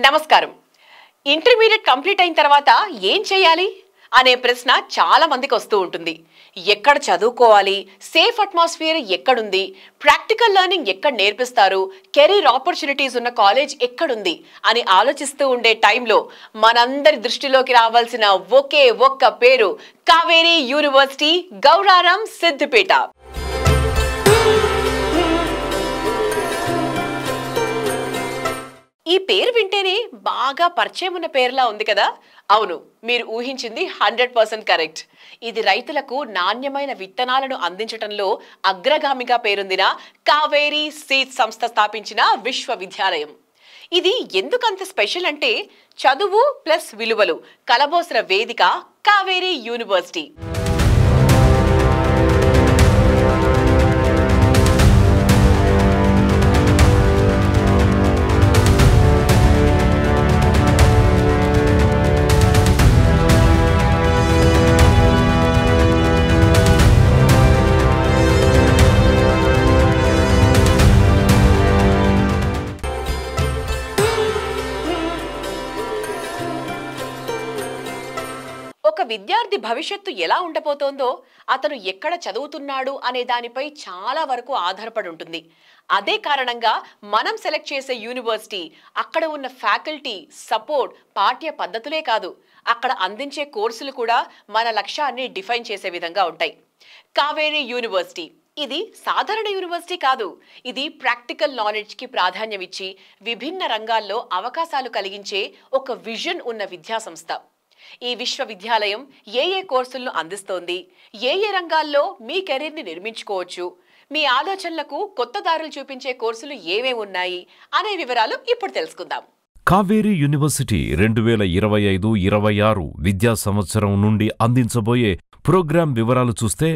నమస్కారం. Intermediate complete అయిన తర్వాత ఏం చేయాలి అనే ప్రశ్న చాలా మందికి వస్తూ ఉంటుంది. ఎక్కడ చదువుకోవాలి, సేఫ్ అట్మాస్ఫియర్ ఎక్కడుంది, ప్రాక్టికల్ లెర్నింగ్ ఎక్కడ నేర్పిస్తారు, కెరీర్ ఆపర్చునిటీస్ ఉన్న కాలేజ్ ఎక్కడుంది అని ఆలోచిస్తూ ఉండే టైంలో మనందరి దృష్టిలోకి రావాల్సిన ఒకే ఒక్క పేరు కావేరీ యూనివర్సిటీ, గౌరారం, సిద్దిపేట. ఈ పేరు వింటేనే బాగా పరిచయం ఉన్న పేరులా ఉంది కదా? అవును, మీరు ఊహించింది 100% కరెక్ట్. ఇది రైతులకు నాణ్యమైన విత్తనాలను అందించడంలో అగ్రగామిగా పేరొందిన కావేరీ సీడ్స్ సంస్థ స్థాపించిన విశ్వవిద్యాలయం. ఇది ఎందుకంత స్పెషల్ అంటే చదువు ప్లస్ విలువలు కలబోసిన వేదిక కావేరీ యూనివర్సిటీ. ఒక విద్యార్థి భవిష్యత్తు ఎలా ఉండబోతోందో, అతను ఎక్కడ చదువుతున్నాడు అనే దానిపై చాలా వరకు ఆధారపడి ఉంటుంది. అదే కారణంగా మనం సెలెక్ట్ చేసే యూనివర్సిటీ, అక్కడ ఉన్న ఫ్యాకల్టీ, సపోర్ట్, పాఠ్య పద్ధతులే కాదు, అక్కడ అందించే కోర్సులు కూడా మన లక్ష్యాన్ని డిఫైన్ చేసే విధంగా ఉంటాయి. కావేరీ యూనివర్సిటీ ఇది సాధారణ యూనివర్సిటీ కాదు. ఇది ప్రాక్టికల్ నాలెడ్జ్కి ప్రాధాన్యం ఇచ్చి విభిన్న రంగాల్లో అవకాశాలు కలిగించే ఒక విజన్ ఉన్న విద్యా సంస్థ. ఈ విశ్వవిద్యాలయం ఏ కోర్సులను అందిస్తోంది, ఏ రంగాల్లో మీ కెరీర్ని నిర్మించుకోవచ్చు, మీ ఆలోచనలకు కొత్త దారులు చూపించే కోర్సులు ఏమేమి ఉన్నాయి అనే వివరాలు ఇప్పుడు తెలుసుకుందాం. కావేరీ యూనివర్సిటీ 2025-26 విద్యా సంవత్సరం నుండి అందించబోయే ప్రోగ్రాం వివరాలు చూస్తే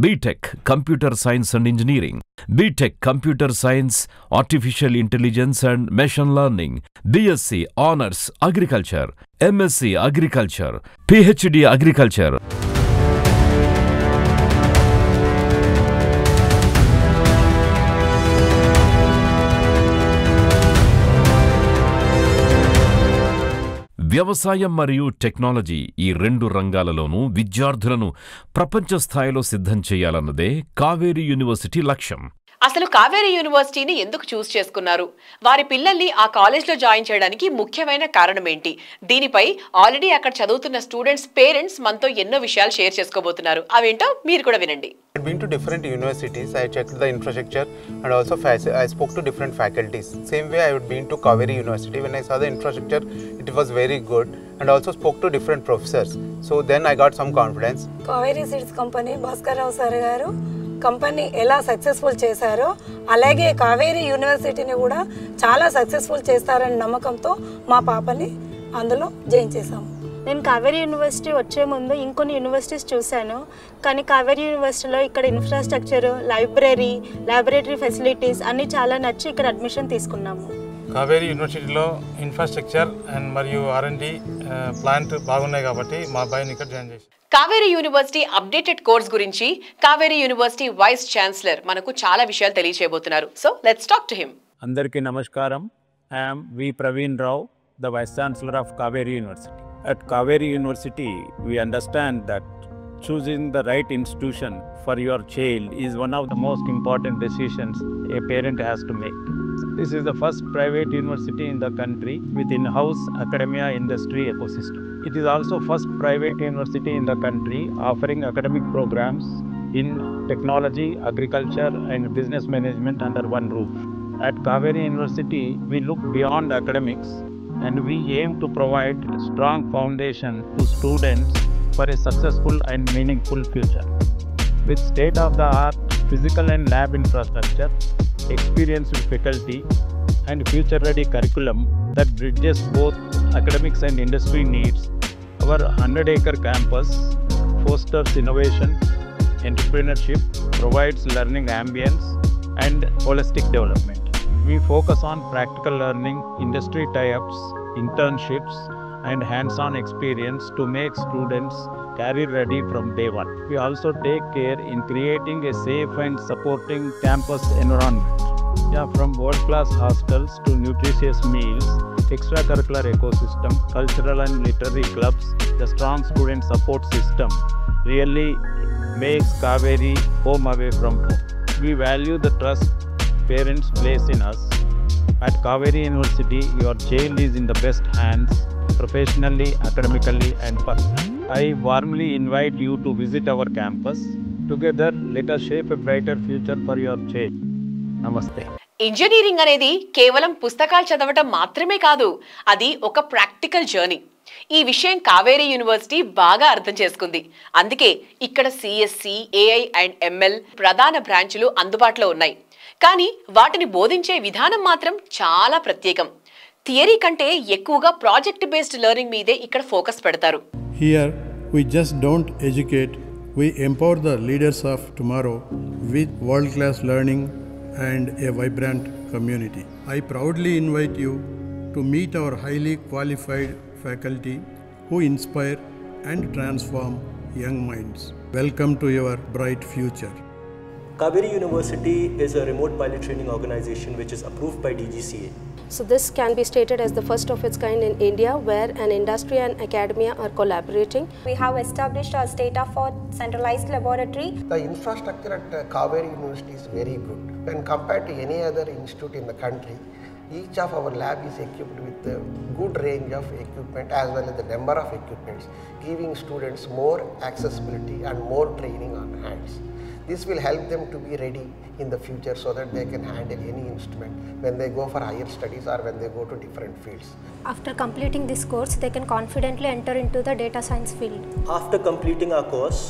BTech computer science and engineering, BTech computer science, artificial intelligence and machine learning, BSc honours agriculture, MSc agriculture, PhD agriculture. వ్యవసాయం మరియు టెక్నాలజీ ఈ రెండు రంగాలలోనూ విద్యార్థులను ప్రపంచ స్థాయిలో సిద్ధం చేయాలన్నదే కావేరీ యూనివర్సిటీ లక్ష్యం. అసలు కావేరీ యూనివర్సిటీని ఎందుకు చూస్ చేసుకున్నారు, వారి పిల్లల్ని ఆ కాలేజ్లో జాయిన్ చేయడానికి ముఖ్యమైన కారణం ఏంటి, దీనిపై ఆల్రెడీ అక్కడ చదువుతున్న స్టూడెంట్స్ పేరెంట్స్ మనతో ఎన్నో విషయాలు షేర్ చేసుకోబోతున్నారు. అవేంటో మీరు కూడా వినండి. I had been to different universities. I checked the infrastructure and also I spoke to different faculties. Same way I had been to Kaveri University. When I saw the infrastructure, it was very good, and also spoke to different professors. So then I got some confidence. Kaveri Seeds Company, Bhaskar Rao sir garu company ఎలా successful చేశారో అలాగే కావేరీ యూనివర్సిటీని కూడా చాలా successful చేస్తారని నమ్మకంతో మా పాపని అందులో జాయిన్ చేశాము. నేను కావేరీ యూనివర్సిటీ వచ్చే ముందు ఇంకొన్ని యూనివర్సిటీస్ చూశాను, కానీ కావేరీ యూనివర్సిటీలో ఇక్కడ ఇన్ఫ్రాస్ట్రక్చర్, లైబ్రరీ, ల్యాబొరేటరీ ఫెసిలిటీస్ అన్నీ చాలా నచ్చి ఇక్కడ అడ్మిషన్ తీసుకున్నాము. కావేరీ యూనివర్సిటీలో ఇన్ఫ్రాస్ట్రక్చర్ అండ్ మరియు R&D ప్లాంట్ బాగున్నాయి కాబట్టి మా అబ్బాయిని ఇక్కడ జాయిన్ చేశాను. కావేరీ యూనివర్సిటీ అప్డేటెడ్ కోర్స్ గురించి కావేరీ యూనివర్సిటీ వైస్ ఛాన్సలర్ మనకు చాలా విషయాలు తెలియజేయబోతున్నారు. So let's talk to him. అందరికీ నమస్కారం. I am V Praveen Rao, the Vice Chancellor of Kaveri University. At Kaveri University, we understand that choosing the right institution for your child is one of the most important decisions a parent has to make. This is the first private university in the country with in-house academia industry ecosystem. It is also first private university in the country offering academic programs in technology, agriculture and business management under one roof. At Kaveri University, we look beyond academics and we aim to provide a strong foundation to students for a successful and meaningful future. With state-of-the-art physical and lab infrastructure, experienced faculty, and future-ready curriculum that bridges both academics and industry needs, our 100-acre campus fosters innovation, entrepreneurship, provides learning ambience, and holistic development. We focus on practical learning, industry tie-ups, internships, and hands-on experience to make students career ready from day one. We also take care in creating a safe and supporting campus environment. Yeah, from world-class hostels to nutritious meals, extracurricular ecosystem, cultural and literary clubs, the strong student support system really makes Kaveri home away from home. We value the trust parents place in us. At Kaveri University, your child is in the best hands, professionally, academically, and personally. I warmly invite you to visit our campus. Together, let us shape a brighter future for your child. Namaste. Engineering అనేది కేవలం పుస్తకాలు చదవటం మాత్రమే కాదు, అది ఒక practical journey. ఈ విషయం కావేరీ యూనివర్సిటీ బాగా అర్థం చేసుకుంది. అందుకే ఇక్కడ సిఎస్సి, ఏఐ అండ్ ఎంఎల్ ప్రధాన బ్రాంచులు అందుబాటులో ఉన్నాయి. కానీ వాటిని బోధించే విధానం మాత్రం చాలా ప్రత్యేకం. థియరీ కంటే ఎక్కువగా ప్రాజెక్ట్ బేస్డ్ లెర్నింగ్ మీదే ఇక్కడ ఫోకస్ పెడతారు. Here we just don't educate, we empower the leaders of tomorrow with world-class learning and a vibrant community. I proudly invite you to meet our highly qualified faculty who inspire and transform young minds. Welcome to your bright future. Kaveri University is a remote pilot training organization which is approved by DGCA. So this can be stated as the first of its kind in India, where an industry and academia are collaborating. We have established our state-of-the-art centralized laboratory. The infrastructure at Kaveri University is very good. When compared to any other institute in the country, each of our lab is equipped with a good range of equipment as well as the number of equipments, giving students more accessibility and more training on hands. This will help them to be ready in the future so that they can handle any instrument when they go for higher studies or when they go to different fields. After completing this course, they can confidently enter into the data science field. After completing our course,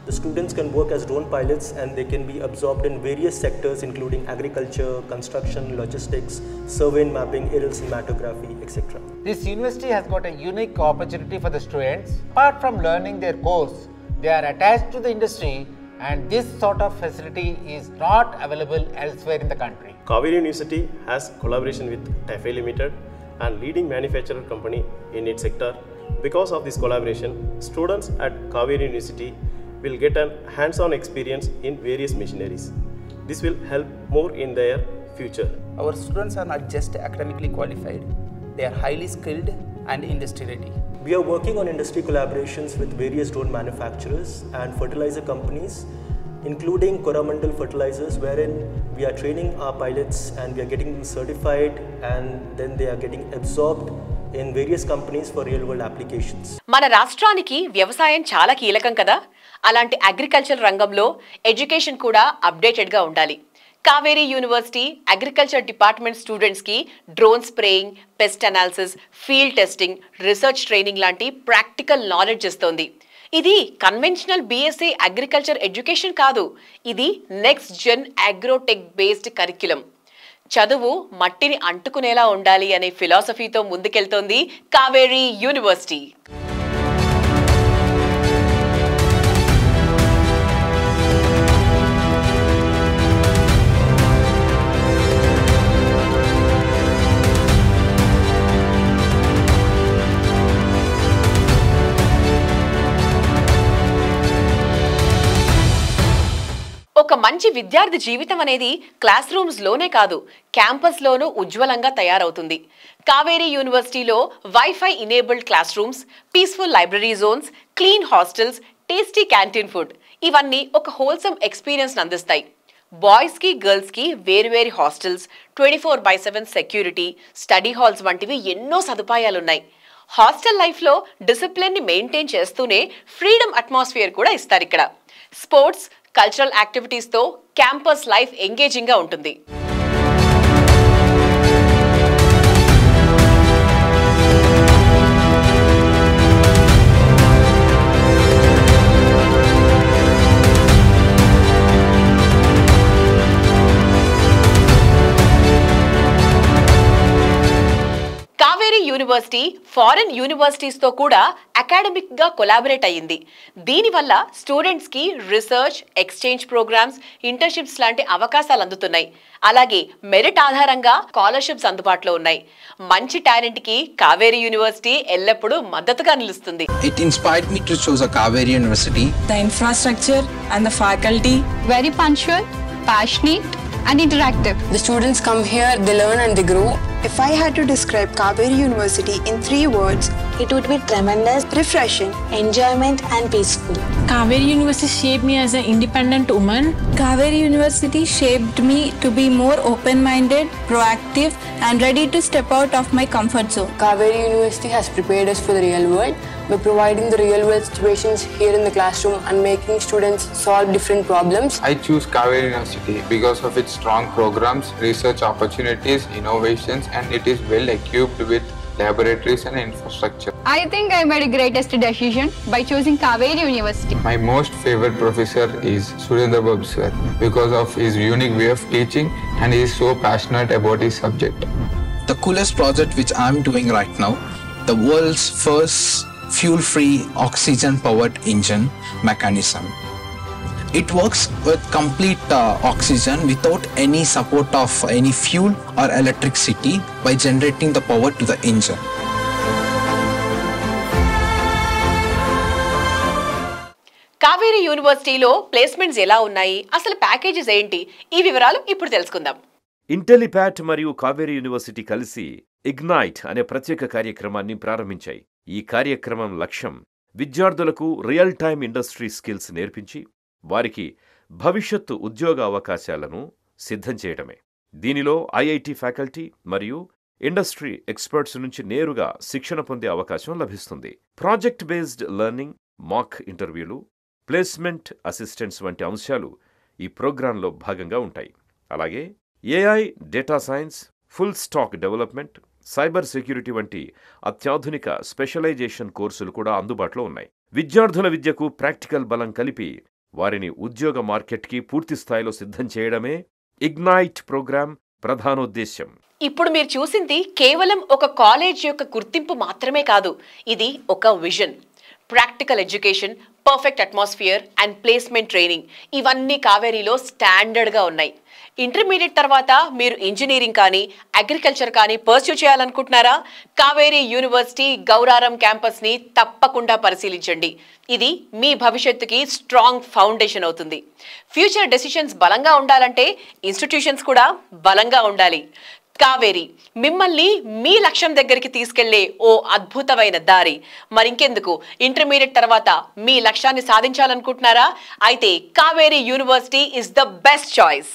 the students can work as drone pilots and they can be absorbed in various sectors including agriculture, construction, logistics, survey and mapping, aerial cinematography, etc. This university has got a unique opportunity for the students. Apart from learning their course, they are attached to the industry, and this sort of facility is not available elsewhere in the country. Kaveri University has collaboration with TAFE Limited and leading manufacturer company in its sector. Because of this collaboration, students at Kaveri University will get a hands-on experience in various machineries. This will help more in their future. Our students are not just academically qualified, they are highly skilled and industry ready. We are working on industry collaborations with various drone manufacturers and fertilizer companies, including Coromandel Fertilizers, wherein we are training our pilots and we are getting them certified, and then they are getting absorbed in various companies for real world applications. మన రాష్ట్రానికి వ్యవసాయం చాలా కీలకం కదా. అలాంటి agriculture రంగంలో education కూడా updated గా ఉండాలి. Kaveri university agriculture department students కి drone spraying, pest analysis, field testing, research training లాంటి ప్రాక్టికల్ నాలెడ్జ్ ఇస్తోంది. ఇది కన్వెన్షనల్ బీఎస్సీ అగ్రికల్చర్ ఎడ్యుకేషన్ కాదు, ఇది next gen agrotech based curriculum. చదువు మట్టిని అంటుకునేలా ఉండాలి అనే ఫిలాసఫీతో ముందుకెళ్తోంది కావేరీ యూనివర్సిటీ. ఒక మంచి విద్యార్థి జీవితం అనేది క్లాస్ రూమ్స్ లోనే కాదు, క్యాంపస్ లోనూ ఉజ్వలంగా తయారవుతుంది. కావేరీ యూనివర్సిటీలో WiFi enabled class rooms, peaceful library zones, clean hostels, tasty canteen food ఇవన్నీ ఒక హోల్సమ్ ఎక్స్పీరియన్స్ అందిస్తాయి. బాయ్స్ కి గర్ల్స్ కి వేరువేరు హాస్టల్స్, 24/7 సెక్యూరిటీ, స్టడీ హాల్స్ వంటివి ఎన్నో సదుపాయాలున్నాయి. హాస్టల్ లైఫ్లో డిసిప్లిన్ని మెయింటైన్ చేస్తూనే ఫ్రీడమ్ అట్మాస్ఫియర్ కూడా ఇస్తారు ఇక్కడ. స్పోర్ట్స్, కల్చరల్ యాక్టివిటీస్తో క్యాంపస్ లైఫ్ ఎంగేజింగ్గా ఉంటుంది. కావేరీ యూనివర్సిటీ ఫారెన్ యూనివర్సిటీస్తో కూడా అకాడమిక్గా కొలాబరేట్ అయ్యింది. దీనివల్ల స్టూడెంట్స్కి రీసెర్చ్, ఎక్స్చేంజ్ ప్రోగ్రామ్స్, ఇంటర్న్షిప్స్ లాంటి అవకాశాలు అందుతున్నాయి. అలాగే మెరిట్ ఆధారంగా స్కాలర్షిప్స్ అందుబాటులో ఉన్నాయి. మంచి టాలెంట్కి కావేరీ యూనివర్సిటీ ఎల్లప్పుడూ మద్దతుగా నిలుస్తుంది. It inspired me to choose a Kaveri University. The infrastructure and the faculty, very punctual, passionate and interactive. The students come here, they learn and they grow. If I had to describe Kaveri University in 3 words, it would be tremendous, refreshing, enjoyment and peaceful. Kaveri University shaped me as an independent woman. Kaveri University shaped me to be more open-minded, proactive and ready to step out of my comfort zone. Kaveri University has prepared us for the real world by providing the real world situations here in the classroom and making students solve different problems. I choose Kaveri University because of its strong programs, research opportunities, innovations, and it is well equipped with laboratories and infrastructure. I think I made a greatest decision by choosing Kaveri University. My most favorite professor is Surendra Babu sir because of his unique way of teaching and he is so passionate about his subject. The coolest project which I am doing right now, the world's first fuel-free oxygen-powered engine mechanism. It works with complete oxygen without any support of any fuel or electricity by generating the power to the engine. Kaveri యూనివర్సిటీలో placements ఎలా ఉన్నాయి, అసలు packages ఏంటి, ఈ వివరాలు ఇప్పుడు తెలుసుకుందాం. ఇంటెలిపాట్ మరియు కావేరీ యూనివర్సిటీ కలిసి ఇగ్నైట్ అనే ప్రత్యేక కార్యక్రమాన్ని ప్రారంభించాయి. ఈ కార్యక్రమం లక్ష్యం విద్యార్థులకు రియల్ టైమ్ ఇండస్ట్రీ స్కిల్స్ నేర్పించి వారికి భవిష్యత్తు ఉద్యోగ అవకాశాలను సిద్ధం చేయడమే. దీనిలో ఐఐటి ఫ్యాకల్టీ మరియు ఇండస్ట్రీ ఎక్స్పర్ట్స్ నుంచి నేరుగా శిక్షణ పొందే అవకాశం లభిస్తుంది. ప్రాజెక్ట్ బేస్డ్ లెర్నింగ్, మాక్ ఇంటర్వ్యూలు, ప్లేస్మెంట్ అసిస్టెంట్స్ వంటి అంశాలు ఈ ప్రోగ్రాంలో భాగంగా ఉంటాయి. అలాగే AI, data science, full stack development, cyber security వంటి అత్యాధునిక స్పెషలైజేషన్ కోర్సులు కూడా అందుబాటులో ఉన్నాయి. విద్యార్థుల విద్యకు ప్రాక్టికల్ బలం కలిపి వారిని ఉద్యోగ మార్కెట్కి పూర్తి స్థాయిలో సిద్ధం చేయడమే ఇగ్నైట్ ప్రోగ్రాం ప్రధానోద్దేశ్యం. ఇప్పుడు మీరు చూసింది కేవలం ఒక కాలేజ్ యొక్క గుర్తింపు మాత్రమే కాదు, ఇది ఒక vision. Practical education, perfect atmosphere and placement training ఇవన్నీ కావేరీలో స్టాండర్డ్గా ఉన్నాయి. ఇంటర్మీడియట్ తర్వాత మీరు ఇంజనీరింగ్ కానీ అగ్రికల్చర్ కానీ పర్స్యూ చేయాలనుకుంటున్నారా? కావేరీ యూనివర్సిటీ గౌరారం క్యాంపస్ని తప్పకుండా పరిశీలించండి. ఇది మీ భవిష్యత్తుకి స్ట్రాంగ్ ఫౌండేషన్ అవుతుంది. ఫ్యూచర్ డెసిషన్స్ బలంగా ఉండాలంటే ఇన్స్టిట్యూషన్స్ కూడా బలంగా ఉండాలి. కావేరీ మిమ్మల్ని మీ లక్ష్యం దగ్గరికి తీసుకెళ్లే ఓ అద్భుతమైన దారి. మరింకెందుకు, ఇంటర్మీడియట్ తర్వాత మీ లక్ష్యాన్ని సాధించాలనుకుంటున్నారా? అయితే Kaveri university is the best choice.